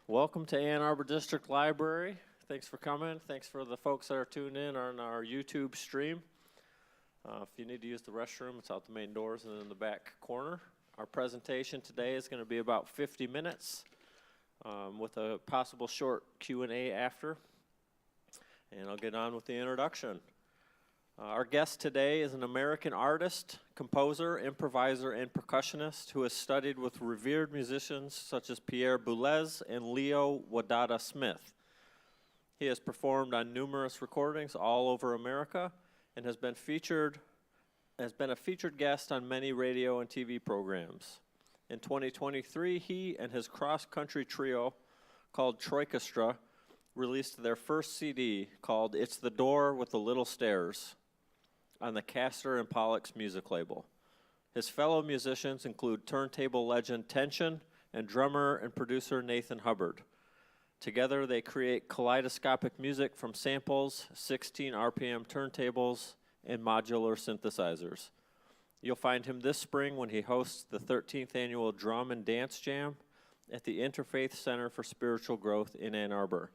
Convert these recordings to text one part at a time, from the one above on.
Welcome to Ann Arbor District Library. Thanks for coming. Thanks for the folks that are tuned in on our YouTube stream. If you need to use the restroom, it's out the main doors and in the back corner. Our presentation today is going to be about 50 minutes with a possible short Q&A after. And I'll get on with the introduction. Our guest today is an American artist, composer, improviser, and percussionist who has studied with revered musicians such as Pierre Boulez and Leo Wadada Smith. He has performed on numerous recordings all over America and has been a featured guest on many radio and TV programs. In 2023, he and his cross-country trio called Troikastra released their first CD called It's the Door with the Little Stairs on the Castor and Pollux music label. His fellow musicians include turntable legend Tenshun and drummer and producer Nathan Hubbard. Together they create kaleidoscopic music from samples, 16 RPM turntables, and modular synthesizers. You'll find him this spring when he hosts the 13th annual Drum and Dance Jam at the Interfaith Center for Spiritual Growth in Ann Arbor.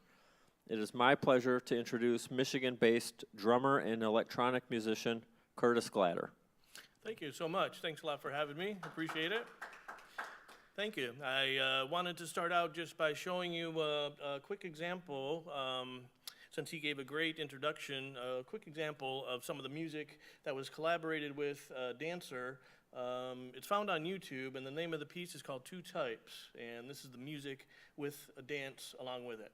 It is my pleasure to introduce Michigan-based drummer and electronic musician Curtis Glatter. Thank you so much. Thanks a lot for having me. Appreciate it. Thank you. I wanted to start out just by showing you a quick example, since he gave a great introduction, a quick example of some of the music that was collaborated with a dancer. It's found on YouTube, and the name of the piece is called Two Types, and this is the music with a dance along with it.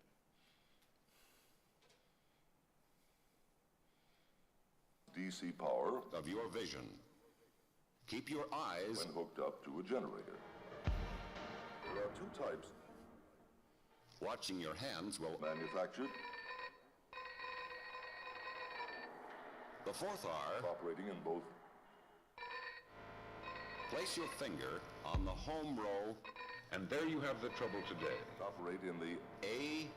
DC power of your vision. Keep your eyes when hooked up to a generator. There are two types. Watching your hands will Manufactured. The fourth R. Operating in both. Place your finger on the home row, and there you have the trouble today. Operate in the A,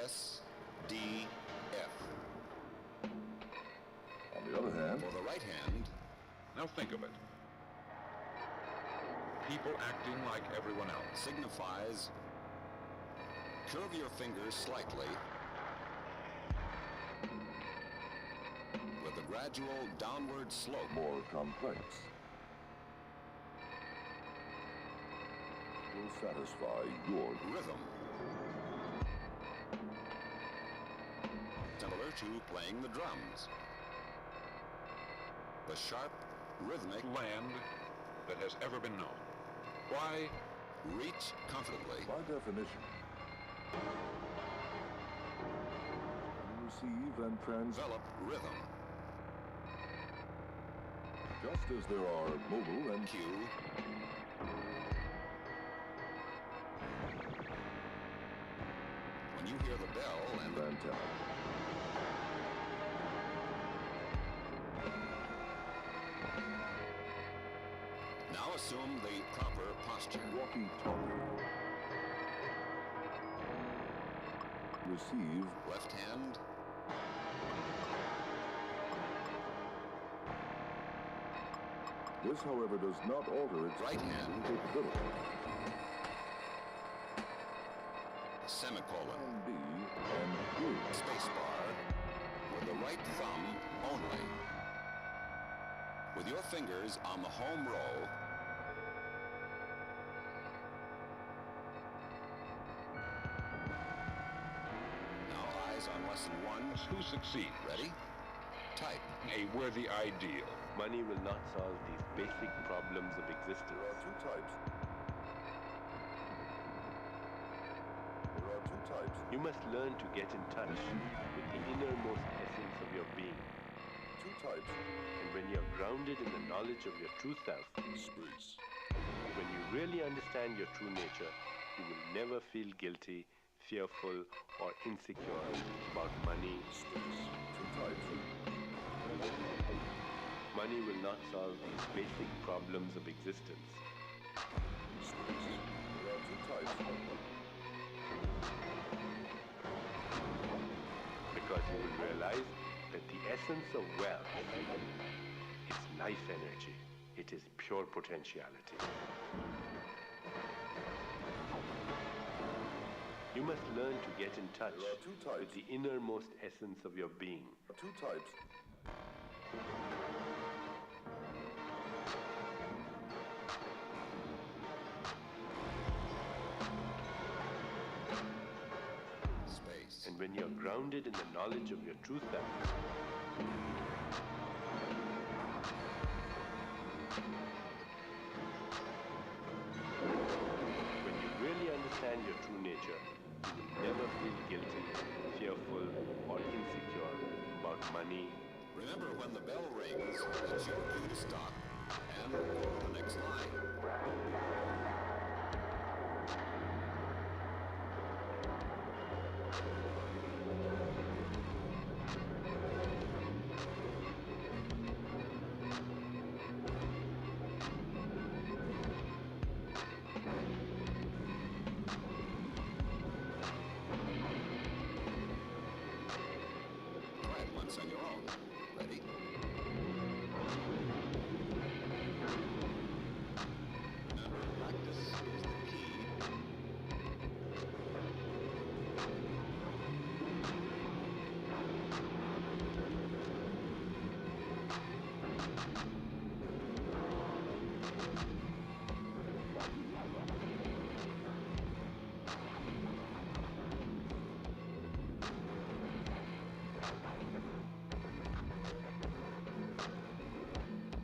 S, D, F. On the other hand, For the right hand, Now think of it. People acting like everyone else. signifies curve your fingers slightly with a gradual downward slope. more complex. Will satisfy your Rhythm. Similar to playing the drums. The sharp, rhythmic Land that has ever been known. Why? reach comfortably. by definition. Receive and transfer. Develop rhythm. Just as there are mobile and Cue. When you hear the bell and antenna. now assume the proper posture. Walkie-talkie. Receive. Left hand, This, however, does not alter its Right hand. capability. semicolon, And B and B. spacebar, with the right thumb only. With your fingers on the home row, now eyes on lesson one. Who succeeds? Ready? Type. A worthy ideal. Money will not solve these basic problems of There existence. are two types. There are two types. You must learn to get in touch with the innermost essence of your being. Two types. And when you're grounded in the knowledge of your true self, Space. when you really understand your true nature, you will never feel guilty, fearful, or insecure about money. Space. Two types. Money will not solve these basic problems of existence. Space. There are two types. Because you will realize that the essence of wealth is life energy. It is pure potentiality. You must learn to get in touch There are two types. with the innermost essence of your being. Two types. Space. And when you're grounded in the knowledge of your truth balance, when you really understand your true nature, you will never feel guilty, fearful, or insecure about money. Remember, when the bell rings, it's your cue to stop and go to the next line. Try it once on your own. Ready? Remember, practice is the key.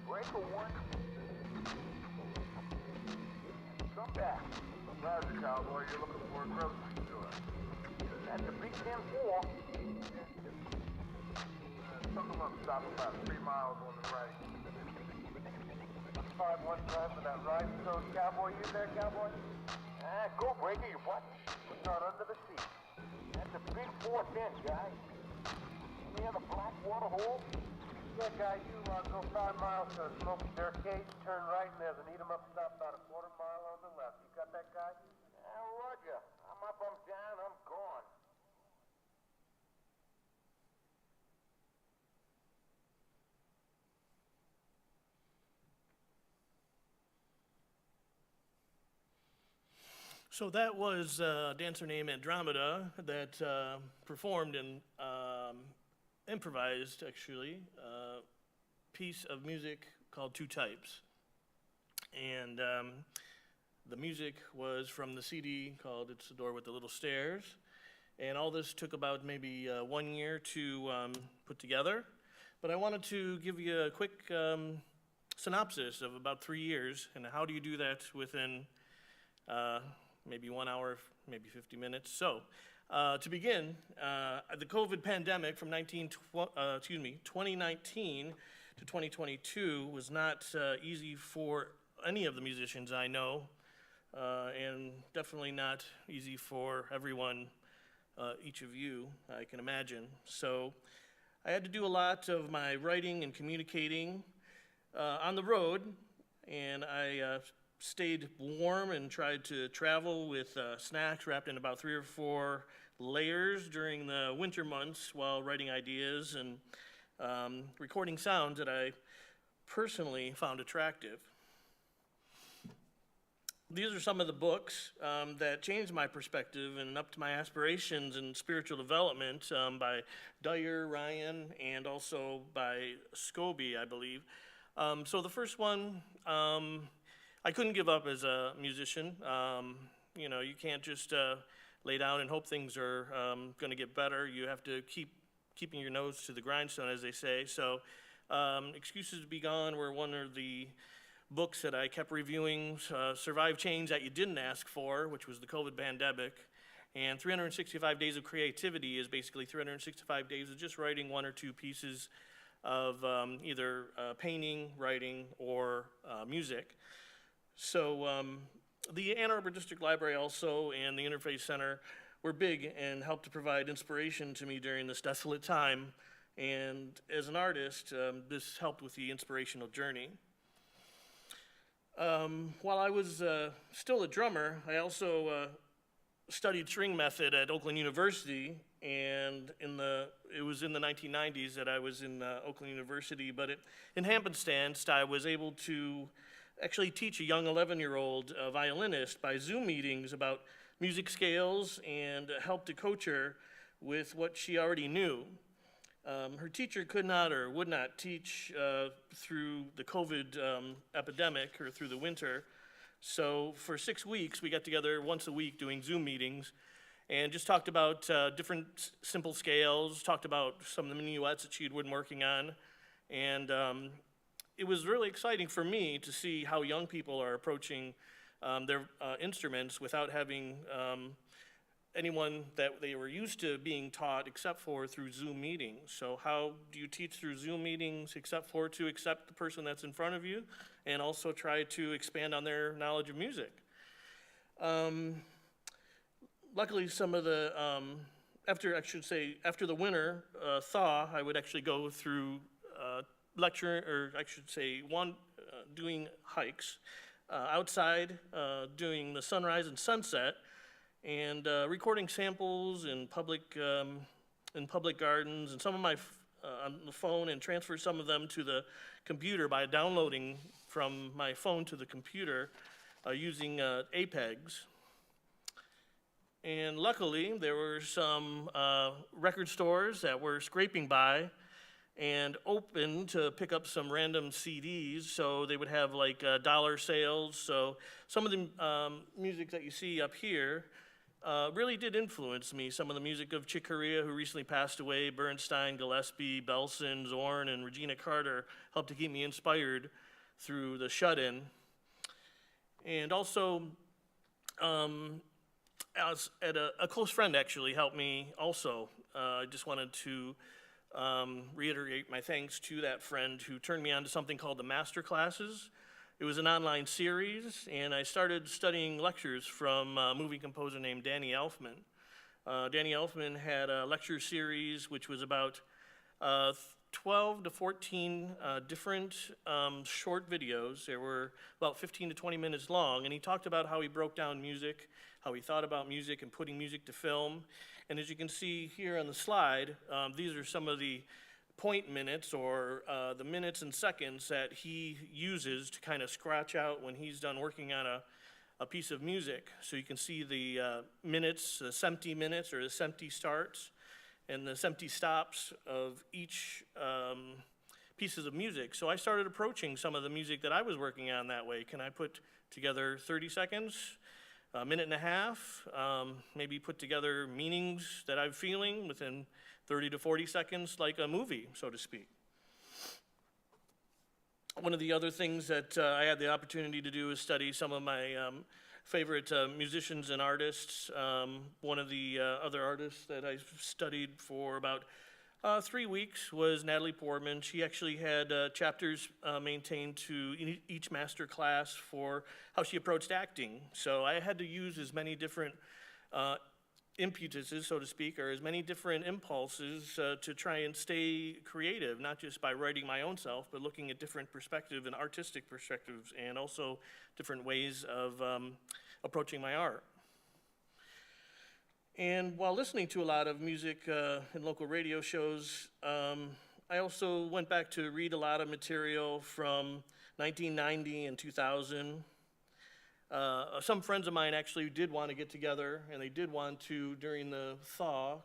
Breaker one. Come back. Surprise you, cowboy. You're looking for a grocery store. That's a big 10-4. Took them up, stop about 3 miles on the right. 5-1 time for that right coast, cowboy. You there, cowboy? Ah, go, Breaker. You what? Putting out under the seat. That's a big 410, guy. Near the black water hole? Yeah, guy, you go 5 miles to Smoky Staircase, turn right, and there's an eat-em-up stop about a quarter mile on the left. You got that, guy? Roger. I'm up, I'm down, I'm gone. So that was a dancer named Andromeda that performed and improvised, actually, a piece of music called Two Types. And the music was from the CD called It's the Door with the Little Stairs. And all this took about maybe 1 year to put together. But I wanted to give you a quick synopsis of about 3 years, and how do you do that within maybe 1 hour, maybe 50 minutes. So, to begin, the COVID pandemic from 2019 to 2022 was not easy for any of the musicians I know, and definitely not easy for everyone, each of you, I can imagine. So, I had to do a lot of my writing and communicating on the road, and I stayed warm and tried to travel with snacks wrapped in about 3 or 4 layers during the winter months while writing ideas and recording sounds that I personally found attractive. These are some of the books that changed my perspective and up to my aspirations in spiritual development by Dyer, Ryan, and also by Scobie, I believe. So the first one, I couldn't give up as a musician. You know, you can't just lay down and hope things are going to get better. You have to keeping your nose to the grindstone, as they say. So, Excuses to Be Gone were one of the books that I kept reviewing. Survive Change That You Didn't Ask For, which was the COVID pandemic. And 365 Days of Creativity is basically 365 days of just writing 1 or 2 pieces of either painting, writing, or music. So the Ann Arbor District Library also and the Interfaith Center were big and helped to provide inspiration to me during this desolate time. And as an artist, this helped with the inspirational journey. While I was still a drummer, I also studied string method at Oakland University, and it was in the 1990s that I was in Oakland University, but in happenstance, I was able to actually teach a young 11-year-old violinist by Zoom meetings about music scales and helped to coach her with what she already knew. Her teacher could not or would not teach through the COVID epidemic or through the winter. So for 6 weeks, we got together once a week doing Zoom meetings and just talked about different simple scales, talked about some of the minuets that she'd been working on. And it was really exciting for me to see how young people are approaching their instruments without having anyone that they were used to being taught except for through Zoom meetings. So how do you teach through Zoom meetings except for to accept the person that's in front of you and also try to expand on their knowledge of music? Luckily, some of the, after the winter thaw, I would actually go through doing hikes outside, doing the sunrise and sunset, and recording samples in public gardens, and some of my on the phone, and transfer some of them to the computer by downloading from my phone to the computer using APEGs. And luckily, there were some record stores that were scraping by and open to pick up some random CDs, so they would have like dollar sales. So some of the music that you see up here really did influence me. Some of the music of Chick Corea, who recently passed away, Bernstein, Gillespie, Belson, Zorn, and Regina Carter helped to keep me inspired through the shut-in. And also, a close friend actually helped me also. I just wanted to reiterate my thanks to that friend who turned me on to something called the Master Classes. It was an online series, and I started studying lectures from a movie composer named Danny Elfman. Danny Elfman had a lecture series which was about 12 to 14 different short videos. They were about 15 to 20 minutes long, and he talked about how he broke down music, how he thought about music and putting music to film. And as you can see here on the slide, these are some of the point minutes, or the minutes and seconds that he uses to kind of scratch out when he's done working on a piece of music. So you can see the minutes, the SEMTI minutes, or the SEMTI starts, and the SEMTI stops of each pieces of music. So I started approaching some of the music that I was working on that way. Can I put together 30 seconds, a minute and a half, maybe put together meanings that I'm feeling within 30 to 40 seconds, like a movie, so to speak. One of the other things that I had the opportunity to do is study some of my favorite musicians and artists. One of the other artists that I studied for about 3 weeks was Natalie Portman. She actually had chapters maintained to each master class for how she approached acting. So I had to use as many different impetuses, so to speak, or as many different impulses to try and stay creative, not just by writing my own self, but looking at different perspectives and artistic perspectives, and also different ways of approaching my art. And while listening to a lot of music in local radio shows, I also went back to read a lot of material from 1990 and 2000. Some friends of mine actually did want to get together, and they did want to, during the thaw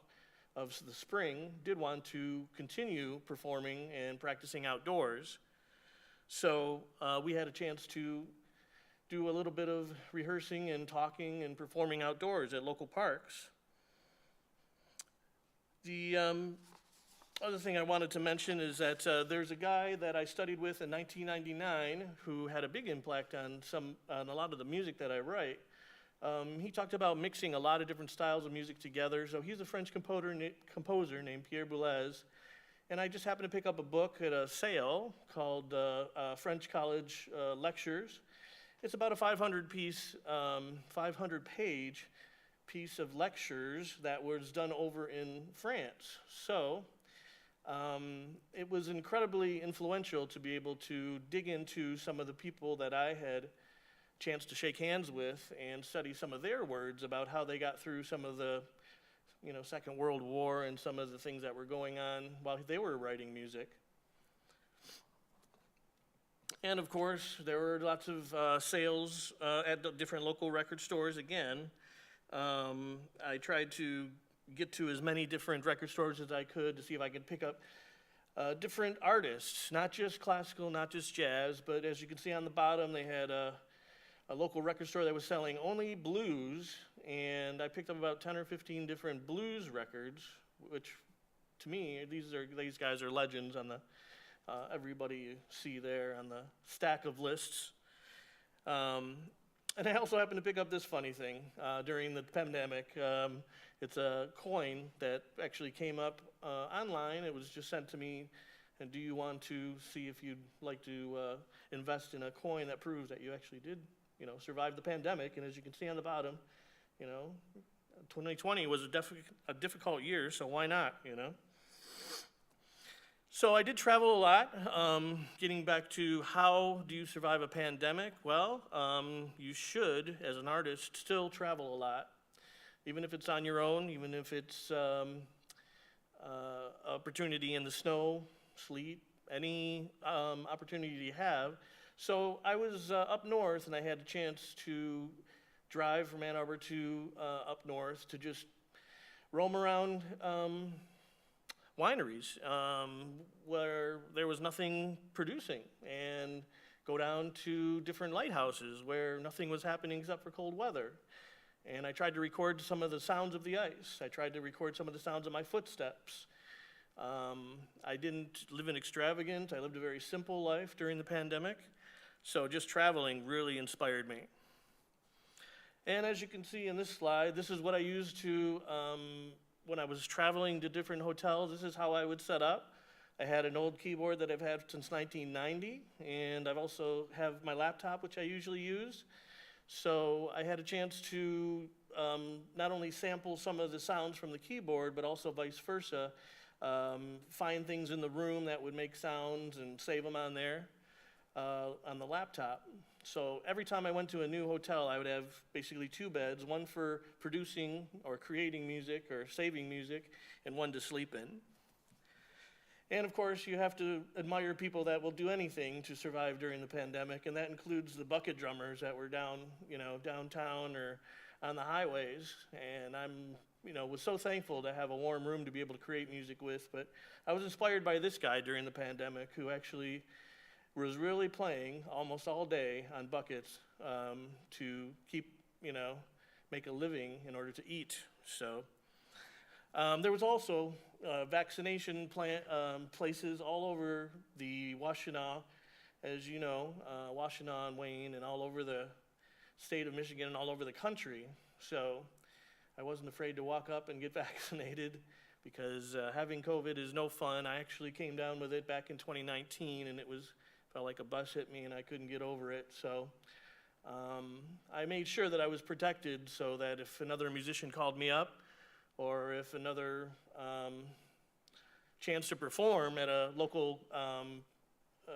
of the spring, did want to continue performing and practicing outdoors. So we had a chance to do a little bit of rehearsing and talking and performing outdoors at local parks. The other thing I wanted to mention is that there's a guy that I studied with in 1999 who had a big impact on a lot of the music that I write. He talked about mixing a lot of different styles of music together. So he's a French composer named Pierre Boulez. And I just happened to pick up a book at a sale called French College Lectures. It's about a 500-page piece of lectures that was done over in France. So it was incredibly influential to be able to dig into some of the people that I had chance to shake hands with and study some of their words about how they got through some of the, Second World War and some of the things that were going on while they were writing music. And of course, there were lots of sales at the different local record stores again. I tried to get to as many different record stores as I could to see if I could pick up different artists, not just classical, not just jazz, but as you can see on the bottom, they had a local record store that was selling only blues, and I picked up about 10 or 15 different blues records, which to me, these guys are legends on the, everybody you see there on the stack of lists. And I also happened to pick up this funny thing during the pandemic. It's a coin that actually came up online. It was just sent to me. And do you want to see if you'd like to invest in a coin that proves that you actually did, survive the pandemic? And as you can see on the bottom, 2020 was a difficult year, so why not, So I did travel a lot. Getting back to how do you survive a pandemic? Well, you should, as an artist, still travel a lot, even if it's on your own, even if it's opportunity in the snow, sleet, any opportunity you have. So I was up north, and I had a chance to drive from Ann Arbor to up north to just roam around wineries where there was nothing producing, and go down to different lighthouses where nothing was happening except for cold weather. And I tried to record some of the sounds of the ice. I tried to record some of the sounds of my footsteps. I didn't live an extravagant. I lived a very simple life during the pandemic. So just traveling really inspired me. And as you can see in this slide, this is what I used to when I was traveling to different hotels. This is how I would set up. I had an old keyboard that I've had since 1990, and I've also have my laptop, which I usually use. So I had a chance to not only sample some of the sounds from the keyboard, but also vice versa, find things in the room that would make sounds and save them on there on the laptop. So every time I went to a new hotel, I would have basically two beds, one for producing or creating music or saving music, and one to sleep in. And of course, you have to admire people that will do anything to survive during the pandemic, and that includes the bucket drummers that were downtown or on the highways. And I'm, was so thankful to have a warm room to be able to create music with. But I was inspired by this guy during the pandemic who actually was really playing almost all day on buckets to keep, make a living in order to eat. So there was also vaccination places all over the Washtenaw, as you know, Washtenaw and Wayne, and all over the state of Michigan and all over the country. So I wasn't afraid to walk up and get vaccinated because having COVID is no fun. I actually came down with it back in 2019, and felt like a bus hit me and I couldn't get over it. So I made sure that I was protected so that if another musician called me up, or if another chance to perform at a local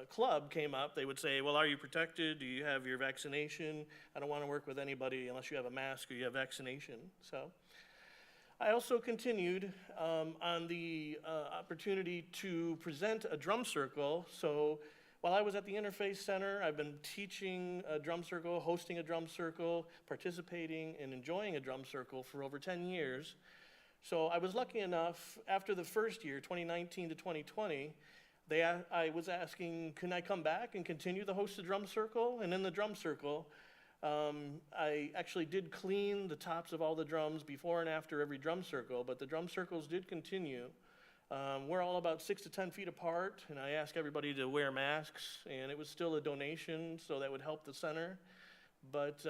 club came up, they would say, well, are you protected? Do you have your vaccination? I don't want to work with anybody unless you have a mask or you have vaccination. So I also continued on the opportunity to present a drum circle. So while I was at the Interfaith Center, I've been teaching a drum circle, hosting a drum circle, participating and enjoying a drum circle for over 10 years. So I was lucky enough, after the first year, 2019 to 2020, I was asking, can I come back and continue to host the drum circle? And in the drum circle, I actually did clean the tops of all the drums before and after every drum circle, but the drum circles did continue. We're all about 6 to 10 feet apart, and I asked everybody to wear masks, and it was still a donation, so that would help the center. But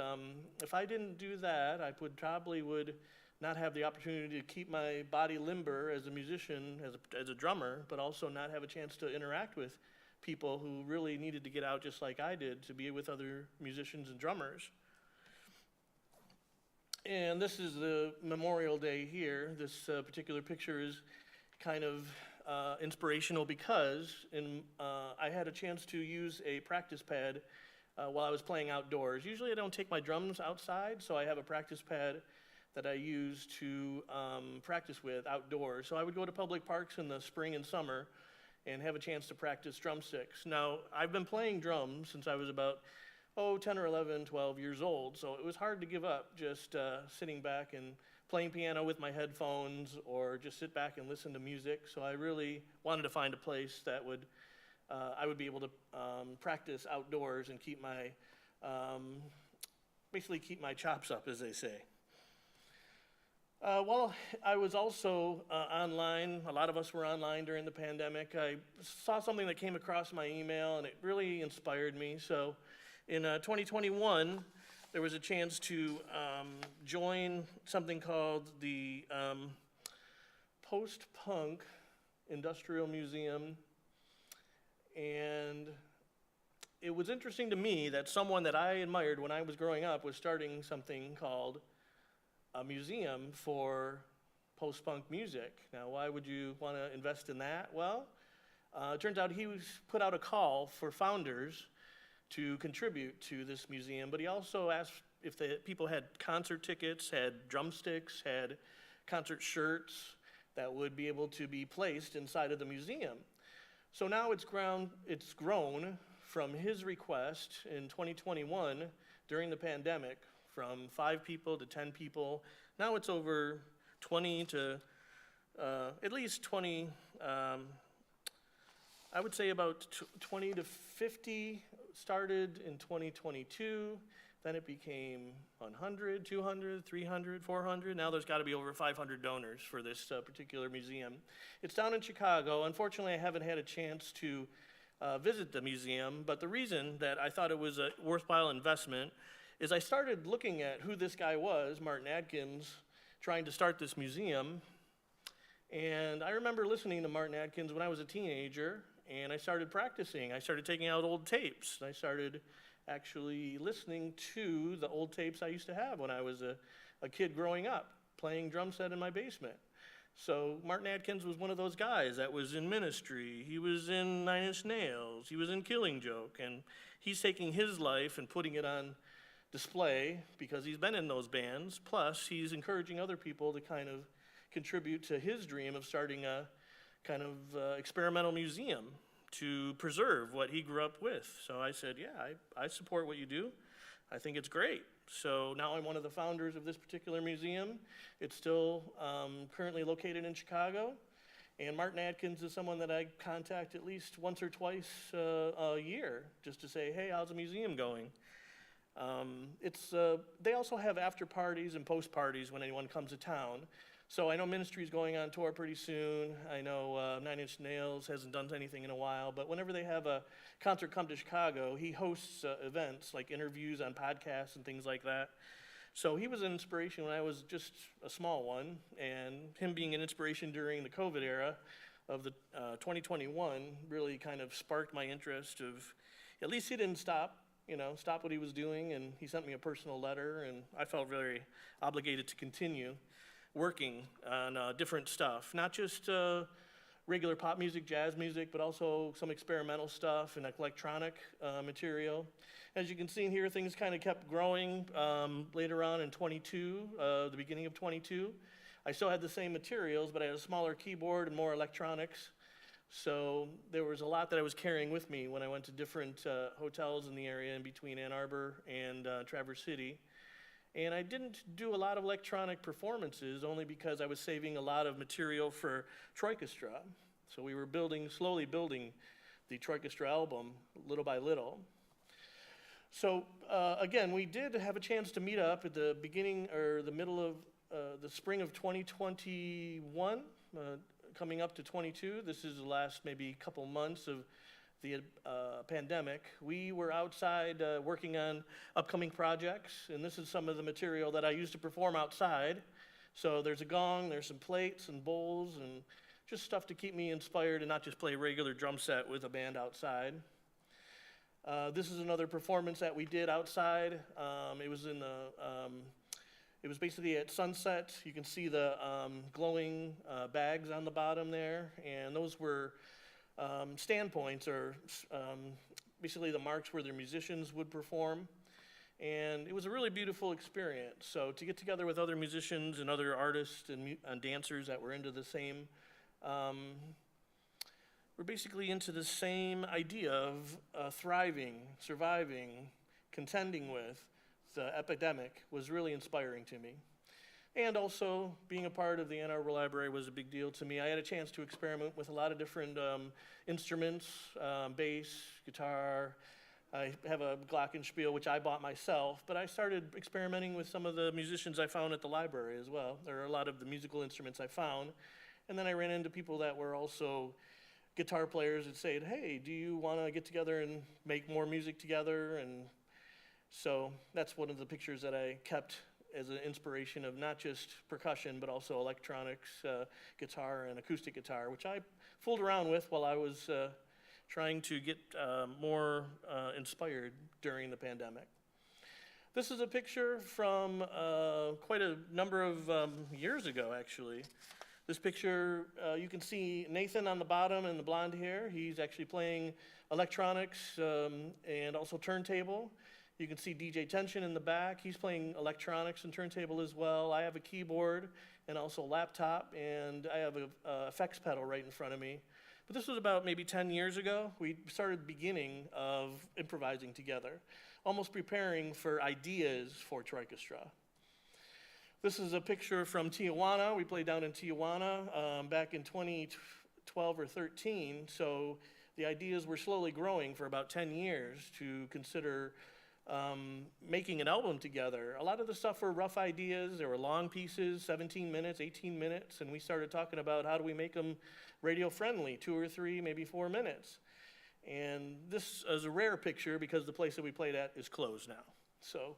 if I didn't do that, I probably would not have the opportunity to keep my body limber as a musician, as a drummer, but also not have a chance to interact with people who really needed to get out just like I did to be with other musicians and drummers. And this is the Memorial Day here. This particular picture is kind of inspirational because I had a chance to use a practice pad while I was playing outdoors. Usually I don't take my drums outside, so I have a practice pad that I use to practice with outdoors. So I would go to public parks in the spring and summer and have a chance to practice drumsticks. Now, I've been playing drums since I was about 10 or 11, 12 years old. So it was hard to give up just sitting back and playing piano with my headphones or just sit back and listen to music. So I really wanted to find a place that would I would be able to practice outdoors and keep my basically keep my chops up, as they say. While I was also online, a lot of us were online during the pandemic, I saw something that came across my email and it really inspired me. So in 2021, there was a chance to join something called the Post-Punk Industrial Museum. And it was interesting to me that someone that I admired when I was growing up was starting something called a museum for post-punk music. Now, why would you want to invest in that? Well, it turns out he put out a call for founders to contribute to this museum, but he also asked if the people had concert tickets, had drumsticks, had concert shirts that would be able to be placed inside of the museum. So now it's grown from his request in 2021 during the pandemic from 5 people to 10 people. Now it's over 20 to at least 20, I would say about 20 to 50 started in 2022. Then it became 100, 200, 300, 400. Now there's got to be over 500 donors for this particular museum. It's down in Chicago. Unfortunately, I haven't had a chance to visit the museum, but the reason that I thought it was a worthwhile investment is I started looking at who this guy was, Martin Adkins, trying to start this museum. And I remember listening to Martin Adkins when I was a teenager, and I started practicing. I started taking out old tapes. I started actually listening to the old tapes I used to have when I was a kid growing up, playing drum set in my basement. So Martin Adkins was one of those guys that was in Ministry. He was in 9 Inch Nails. He was in Killing Joke. And he's taking his life and putting it on display because he's been in those bands. Plus, he's encouraging other people to kind of contribute to his dream of starting a kind of experimental museum to preserve what he grew up with. So I said, yeah, I support what you do. I think it's great. So now I'm one of the founders of this particular museum. It's still currently located in Chicago. And Martin Adkins is someone that I contact at least once or twice a year just to say, hey, how's the museum going? They also have after parties and post parties when anyone comes to town. So I know Ministry's going on tour pretty soon. I know 9 Inch Nails hasn't done anything in a while, but whenever they have a concert come to Chicago, he hosts events like interviews on podcasts and things like that. So he was an inspiration when I was just a small one, and him being an inspiration during the COVID era of the 2021 really kind of sparked my interest of, at least he didn't stop what he was doing, and he sent me a personal letter, and I felt very obligated to continue working on different stuff, not just regular pop music, jazz music, but also some experimental stuff and electronic material. As you can see in here, things kind of kept growing later on in 22, the beginning of 22. I still had the same materials, but I had a smaller keyboard and more electronics. So there was a lot that I was carrying with me when I went to different hotels in the area in between Ann Arbor and Traverse City. And I didn't do a lot of electronic performances only because I was saving a lot of material for Troikastra. So we were slowly building the Troikastra album little by little. So again, we did have a chance to meet up at the beginning or the middle of the spring of 2021, coming up to 22. This is the last maybe couple months of the pandemic. We were outside working on upcoming projects, and this is some of the material that I used to perform outside. So there's a gong, there's some plates and bowls, and just stuff to keep me inspired and not just play a regular drum set with a band outside. This is another performance that we did outside. It was basically at sunset. You can see the glowing bags on the bottom there, and those were standpoints, or basically the marks where their musicians would perform. And it was a really beautiful experience. So to get together with other musicians and other artists and dancers that were into the same, we're basically into the same idea of thriving, surviving, contending with the epidemic was really inspiring to me. And also, being a part of the Ann Arbor Library was a big deal to me. I had a chance to experiment with a lot of different instruments, bass, guitar. I have a glockenspiel, which I bought myself, but I started experimenting with some of the musicians I found at the library as well. There are a lot of the musical instruments I found. And then I ran into people that were also guitar players that said, hey, do you want to get together and make more music together? And so that's one of the pictures that I kept as an inspiration of not just percussion, but also electronics, guitar, and acoustic guitar, which I fooled around with while I was trying to get more inspired during the pandemic. This is a picture from quite a number of years ago, actually. This picture, you can see Nathan on the bottom and the blonde hair. He's actually playing electronics and also turntable. You can see DJ Tenshun in the back. He's playing electronics and turntable as well. I have a keyboard and also a laptop, and I have a effects pedal right in front of me. But this was about maybe 10 years ago. We started the beginning of improvising together, almost preparing for ideas for Troikastra. This is a picture from Tijuana. We played down in Tijuana back in 2012 or 13. So the ideas were slowly growing for about 10 years to consider making an album together. A lot of the stuff were rough ideas. There were long pieces, 17 minutes, 18 minutes, and we started talking about how do we make them radio friendly, 2 or 3, maybe 4 minutes. And this is a rare picture because the place that we played at is closed now. So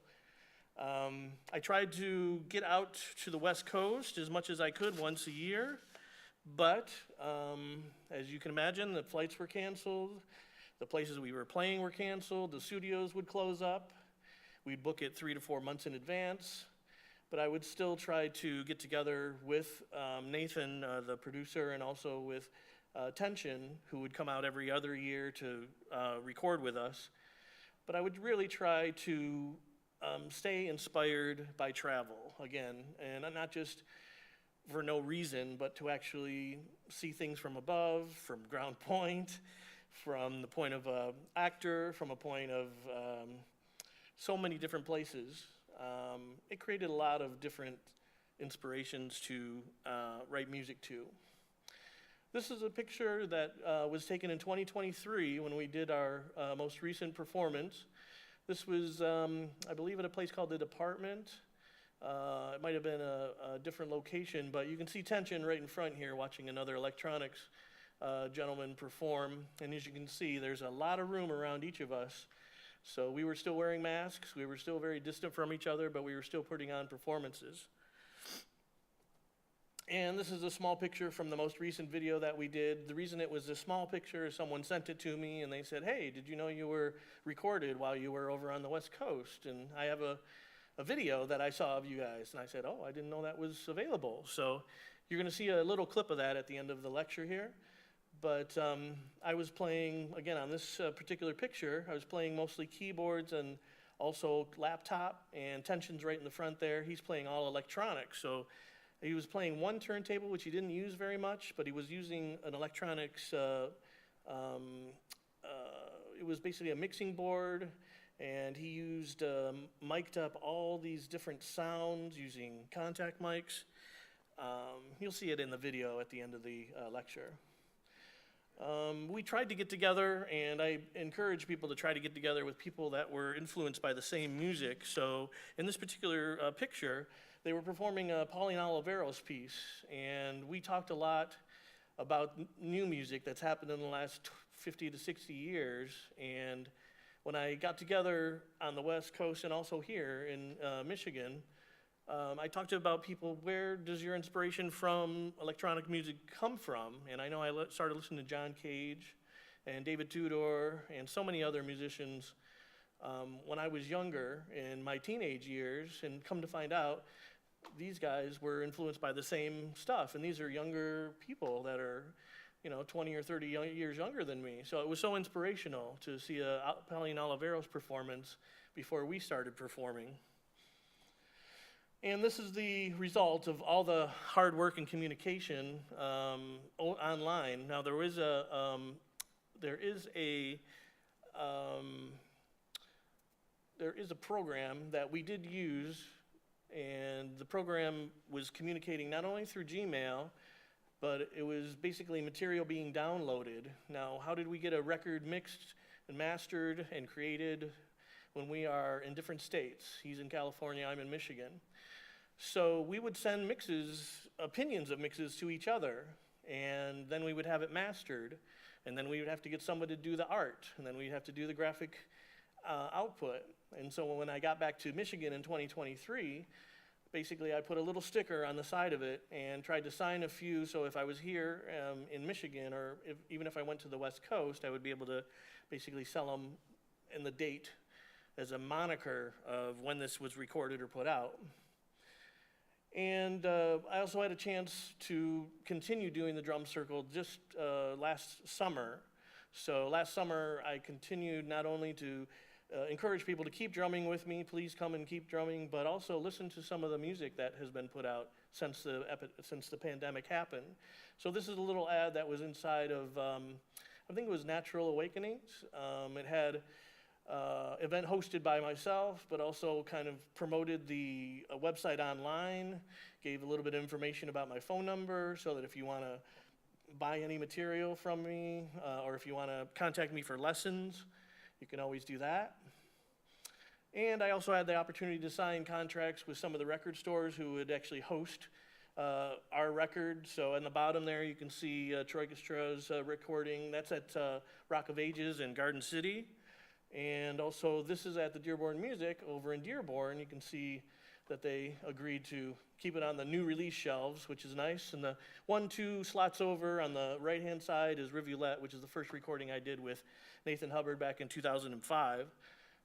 I tried to get out to the West Coast as much as I could once a year, but as you can imagine, the flights were canceled. The places we were playing were canceled. The studios would close up. We'd book it 3 to 4 months in advance. But I would still try to get together with Nathan, the producer, and also with Tenshun, who would come out every other year to record with us. But I would really try to stay inspired by travel, again, and not just for no reason, but to actually see things from above, from ground point, from the point of an actor, from a point of so many different places. It created a lot of different inspirations to write music to. This is a picture that was taken in 2023 when we did our most recent performance. This was, I believe, at a place called The Department. It might have been a different location, but you can see Tenshun right in front here watching another electronics gentleman perform. And as you can see, there's a lot of room around each of us. So we were still wearing masks. We were still very distant from each other, but we were still putting on performances. And this is a small picture from the most recent video that we did. The reason it was a small picture is someone sent it to me and they said, hey, did you know you were recorded while you were over on the West Coast? And I have a video that I saw of you guys. And I said, oh, I didn't know that was available. So you're going to see a little clip of that at the end of the lecture here. But I was playing, again, on this particular picture, I was playing mostly keyboards and also laptop, and Tenshun's right in the front there. He's playing all electronics. So he was playing one turntable, which he didn't use very much, but he was using an electronics, it was basically a mixing board, and he used, mic'd up all these different sounds using contact mics. You'll see it in the video at the end of the lecture. We tried to get together, and I encourage people to try to get together with people that were influenced by the same music. So in this particular picture, they were performing Pauline Olivero's piece, and we talked a lot about new music that's happened in the last 50 to 60 years. And when I got together on the West Coast and also here in Michigan, I talked about people, where does your inspiration from electronic music come from? And I know I started listening to John Cage and David Tudor and so many other musicians when I was younger in my teenage years, and come to find out, these guys were influenced by the same stuff. And these are younger people that are, 20 or 30 years younger than me. So it was so inspirational to see Pauline Olivero's performance before we started performing. And this is the result of all the hard work and communication online. Now there is a there is a program that we did use, and the program was communicating not only through Gmail, but it was basically material being downloaded. Now, how did we get a record mixed and mastered and created when we are in different states? He's in California, I'm in Michigan. So we would send mixes, opinions of mixes to each other, and then we would have it mastered, and then we would have to get somebody to do the art, and then we'd have to do the graphic output. And so when I got back to Michigan in 2023, basically I put a little sticker on the side of it and tried to sign a few, so if I was here in Michigan, or even if I went to the West Coast, I would be able to basically sell them in the date as a moniker of when this was recorded or put out. And I also had a chance to continue doing the drum circle just last summer. So last summer I continued not only to encourage people to keep drumming with me, please come and keep drumming, but also listen to some of the music that has been put out since the pandemic happened. So this is a little ad that was inside of, I think it was Natural Awakenings. It had event hosted by myself, but also kind of promoted the website online, gave a little bit of information about my phone number so that if you want to buy any material from me, or if you want to contact me for lessons, you can always do that. And I also had the opportunity to sign contracts with some of the record stores who would actually host our record. So in the bottom there you can see Troikastra's recording. That's at Rock of Ages in Garden City. And also this is at the Dearborn Music over in Dearborn. You can see that they agreed to keep it on the new release shelves, which is nice. And the 1-2 slots over on the right-hand side is Rivulet, which is the first recording I did with Nathan Hubbard back in 2005.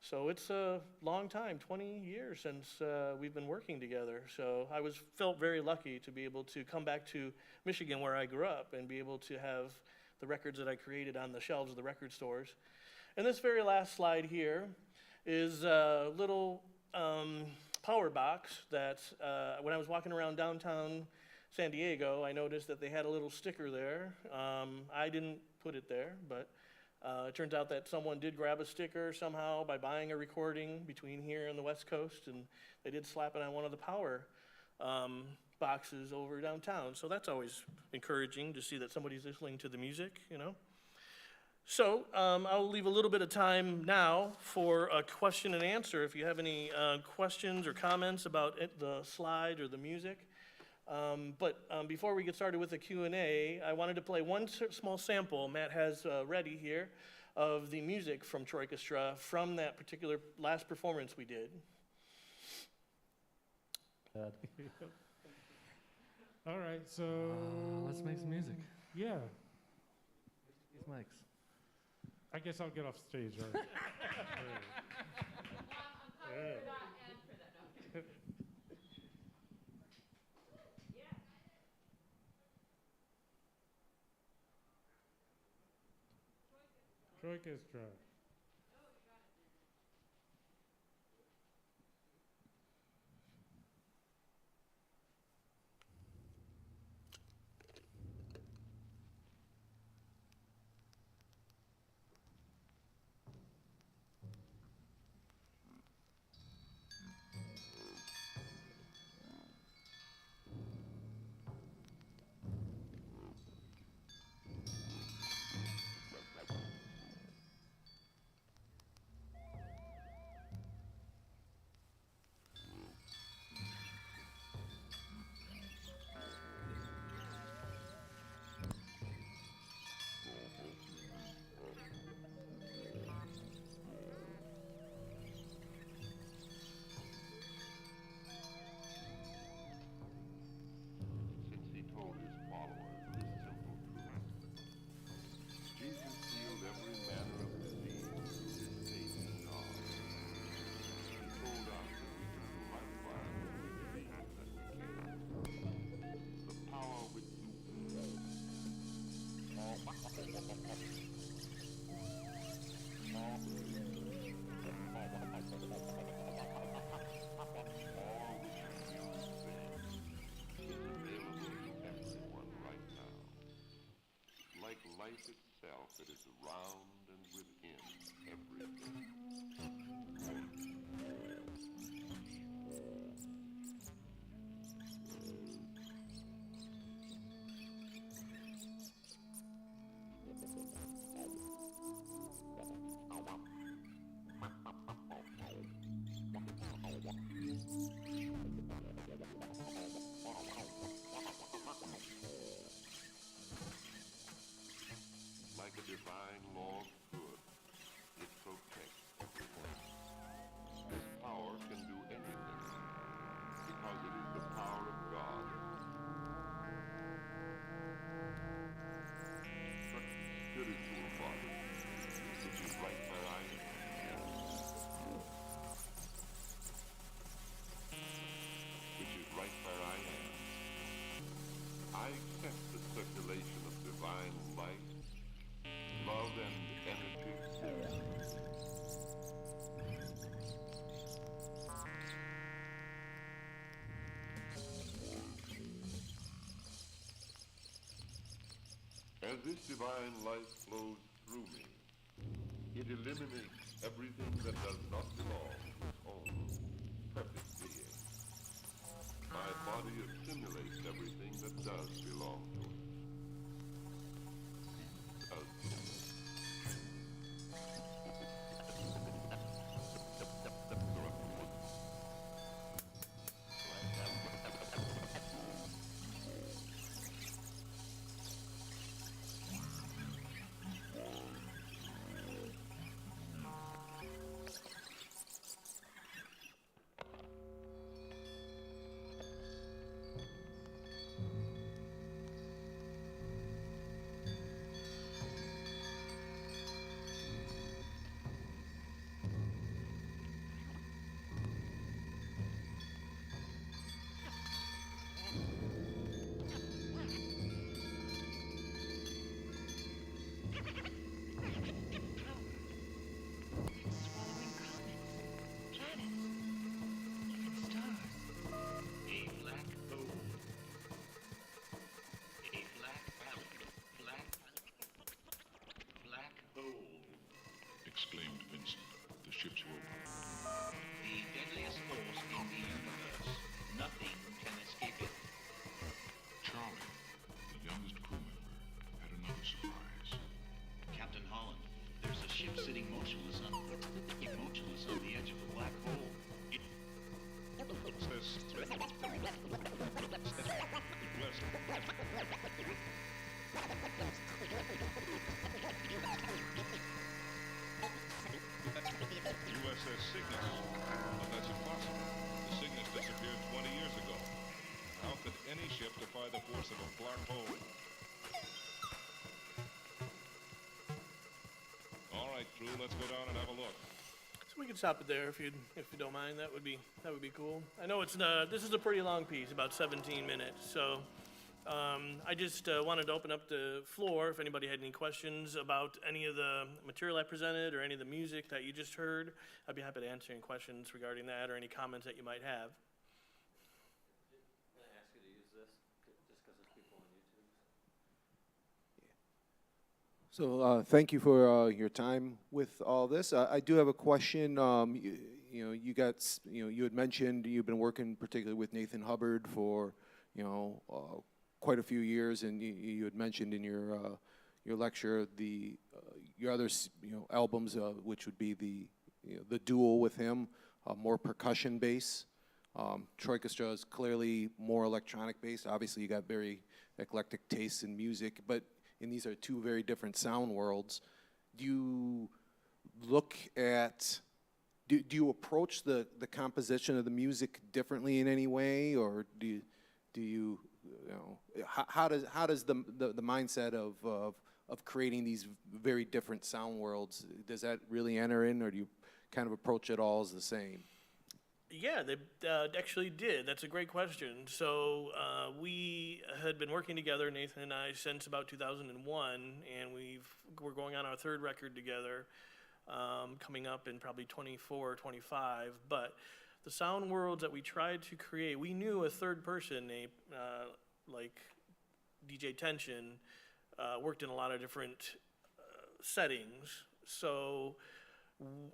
So it's a long time, 20 years since we've been working together. So I felt very lucky to be able to come back to Michigan where I grew up and be able to have the records that I created on the shelves of the record stores. And this very last slide here is a little power box that when I was walking around downtown San Diego, I noticed that they had a little sticker there. I didn't put it there, but it turns out that someone did grab a sticker somehow by buying a recording between here and the West Coast, and they did slap it on one of the power boxes over downtown. So that's always encouraging to see that somebody's listening to the music, you know. So I'll leave a little bit of time now for a question and answer if you have any questions or comments about the slide or the music. But before we get started with the Q&A, I wanted to play one small sample Matt has ready here of the music from Troikastra from that particular last performance we did. All right, so let's make some music. Yeah, These mics. I guess I'll get off stage. Right? Troikastra. this divine life flows through me, it eliminates everything that does not belong to its own perfect being. My body assimilates everything that does belong to it. Exclaimed Vincent. The ship's woke. The deadliest force in the universe. Nothing can escape it. Charlie, the youngest crew member, had another surprise. Captain Holland, there's a ship sitting motionless on the edge of the black hole. USS Cygnus. But that's impossible. The Cygnus disappeared 20 years ago. How could any ship defy the force of a black hole? All right, crew, let's go down and have a look. So we can stop it there if you don't mind. That would be cool. I know this is a pretty long piece, about 17 minutes. So I just wanted to open up the floor if anybody had any questions about any of the material I presented or any of the music that you just heard. I'd be happy to answer any questions regarding that or any comments that you might have. Can I ask you to use this just because there's people on YouTube? So thank you for your time with all this. I do have a question. You had mentioned you've been working particularly with Nathan Hubbard for quite a few years, and you had mentioned in your lecture your other albums, which would be the duel with him, more percussion bass. Troikastra is clearly more electronic based. Obviously, you got very eclectic tastes in music, and these are two very different sound worlds. Do you look at, do you approach the composition of the music differently in any way, or do you how does the mindset of creating these very different sound worlds, does that really enter in, or do you kind of approach it all as the same? Yeah, they actually did. That's a great question. So we had been working together, Nathan and I, since about 2001, and we're going on our third record together, coming up in probably 24 or 25. But the sound worlds that we tried to create, we knew a third person named, like DJ Tenshun, worked in a lot of different settings. So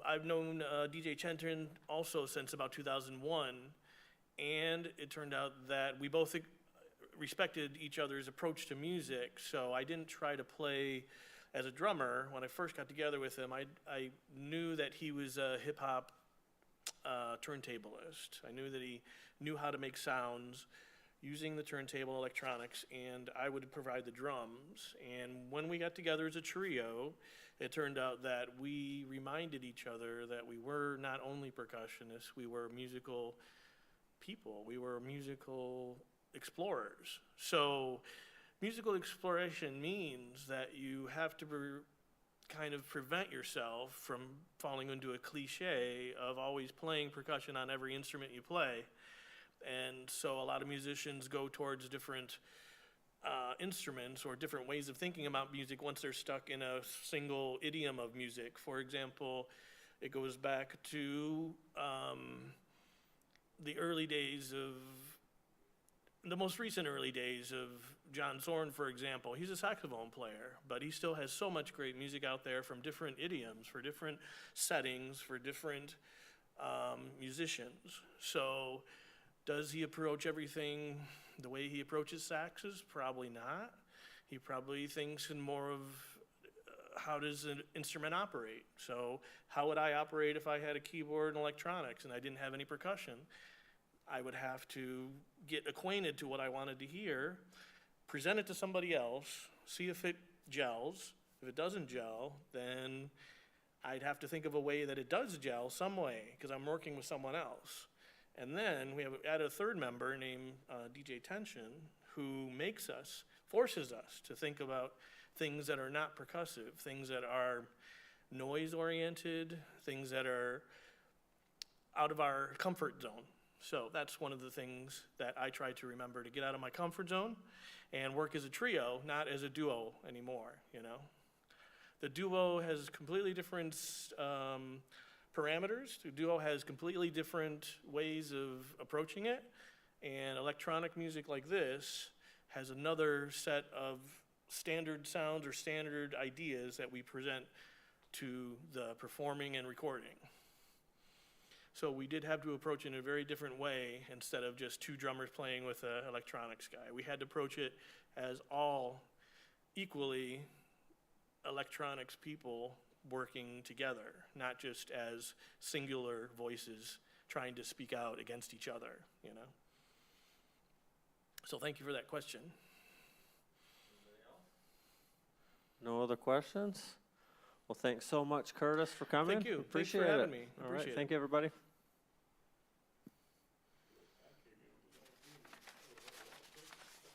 I've known DJ Tenshun also since about 2001, and it turned out that we both respected each other's approach to music, so I didn't try to play as a drummer. When I first got together with him, I knew that he was a hip-hop turntablist. I knew that he knew how to make sounds using the turntable electronics, and I would provide the drums. And when we got together as a trio, it turned out that we reminded each other that we were not only percussionists, we were musical people. We were musical explorers. So musical exploration means that you have to kind of prevent yourself from falling into a cliche of always playing percussion on every instrument you play. And so a lot of musicians go towards different instruments or different ways of thinking about music once they're stuck in a single idiom of music. For example, it goes back to the most recent early days of John Zorn, for example, he's a saxophone player, but he still has so much great music out there from different idioms, for different settings, for different musicians. So does he approach everything the way he approaches saxes? Probably not. He probably thinks in more of how does an instrument operate? So how would I operate if I had a keyboard and electronics and I didn't have any percussion? I would have to get acquainted to what I wanted to hear, present it to somebody else, see if it gels. If it doesn't gel, then I'd have to think of a way that it does gel some way, because I'm working with someone else. And then we have added a third member named DJ Tenshun, who forces us to think about things that are not percussive, things that are noise-oriented, things that are out of our comfort zone. So that's one of the things that I try to remember, to get out of my comfort zone and work as a trio, not as a duo anymore, you know. The duo has completely different parameters. The duo has completely different ways of approaching it, and electronic music like this has another set of standard sounds or standard ideas that we present to the performing and recording. So we did have to approach it in a very different way instead of just two drummers playing with an electronics guy. We had to approach it as all equally electronics people working together, not just as singular voices trying to speak out against each other, you know? So thank you for that question. No other questions? Well, thanks so much, Curtis, for coming. Thank you. Thanks Appreciate for having it. me. All right, Appreciate it. thank you, everybody.